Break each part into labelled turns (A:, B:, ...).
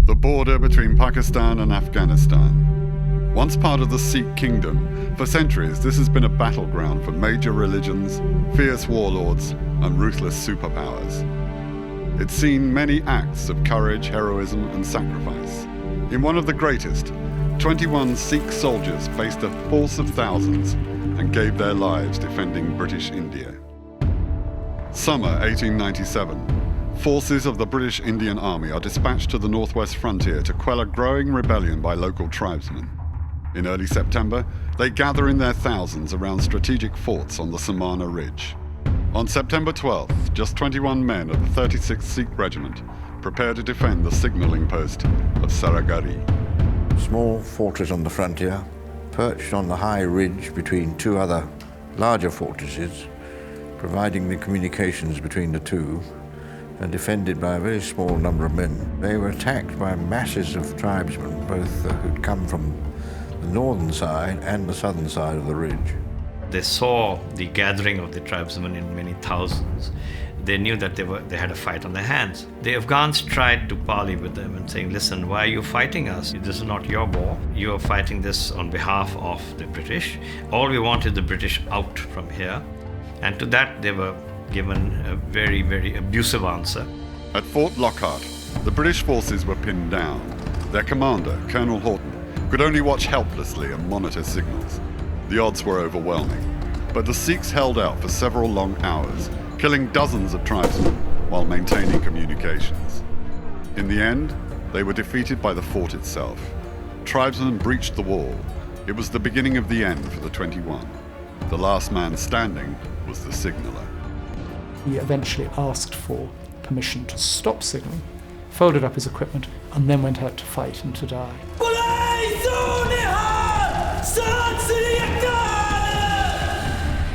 A: the border between Pakistan and Afghanistan. Once part of the Sikh kingdom, for centuries this has been a battleground for major religions, fierce warlords, and ruthless superpowers. It's seen many acts of courage, heroism, and sacrifice. In one of the greatest, 21 Sikh soldiers faced a force of thousands and gave their lives defending British India. Summer 1897, forces of the British Indian Army are dispatched to the northwest frontier to quell a growing rebellion by local tribesmen. In early September, they gather in their thousands around strategic forts on the Samana Ridge. On September 12th, just 21 men of the 36th Sikh Regiment prepare to defend the signalling post of Saragarhi.
B: Small fortress on the frontier, perched on the high ridge between two other larger fortresses, providing the communications between the two, and defended by a very small number of men. They were attacked by masses of tribesmen, both who'd come from the northern side and the southern side of the ridge.
C: They saw the gathering of the tribesmen in many thousands. They knew that they had a fight on their hands. The Afghans tried to parley with them and saying, listen, why are you fighting us? This is not your war. You are fighting this on behalf of the British. All we want is the British out from here. And to that, they were given a very, very abusive answer.
A: At Fort Lockhart, the British forces were pinned down. Their commander, Colonel Horton, could only watch helplessly and monitor signals. The odds were overwhelming, but the Sikhs held out for several long hours, killing dozens of tribesmen while maintaining communications. In the end, they were defeated by the fort itself. Tribesmen breached the wall. It was the beginning of the end for the 21. The last man standing was the signaller.
D: He eventually asked for permission to stop signalling, folded up his equipment, and then went out to fight and to die.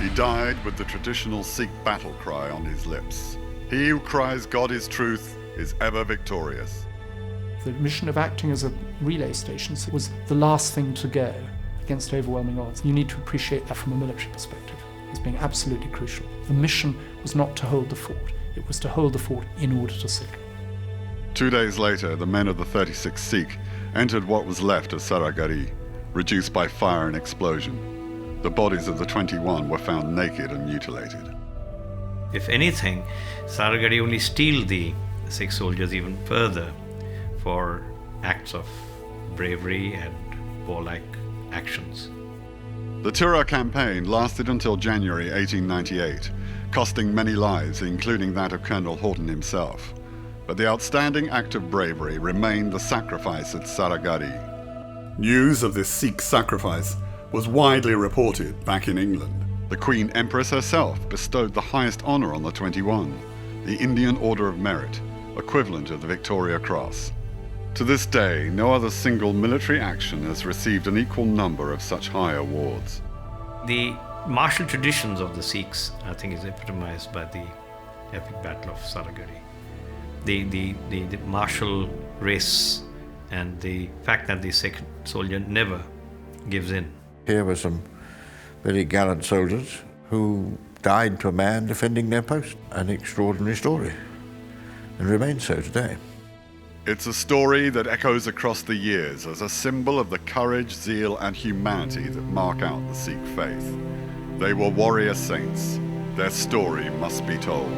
A: He died with the traditional Sikh battle cry on his lips. He who cries God is truth is ever victorious.
D: The mission of acting as a relay station was the last thing to go against overwhelming odds. You need to appreciate that from a military perspective as being absolutely crucial. The mission was not to hold the fort, it was to hold the fort in order to signal.
A: 2 days later, the men of the 36th Sikh entered what was left of Saragarhi, reduced by fire and explosion. The bodies of the 21 were found naked and mutilated.
C: If anything, Saragarhi only steeled the Sikh soldiers even further for acts of bravery and warlike actions.
A: The Tirah Campaign lasted until January 1898, costing many lives, including that of Colonel Horton himself. But the outstanding act of bravery remained the sacrifice at Saragarhi. News of this Sikh sacrifice was widely reported back in England. The Queen Empress herself bestowed the highest honour on the 21, the Indian Order of Merit, equivalent of the Victoria Cross. To this day, no other single military action has received an equal number of such high awards.
C: The martial traditions of the Sikhs, I think, is epitomized by the epic Battle of Saragarhi. The martial race and the fact that the Sikh soldier never gives in.
B: Here were some very gallant soldiers who died to a man defending their post. An extraordinary story, and remains so today.
A: It's a story that echoes across the years as a symbol of the courage, zeal, and humanity that mark out the Sikh faith. They were warrior saints. Their story must be told.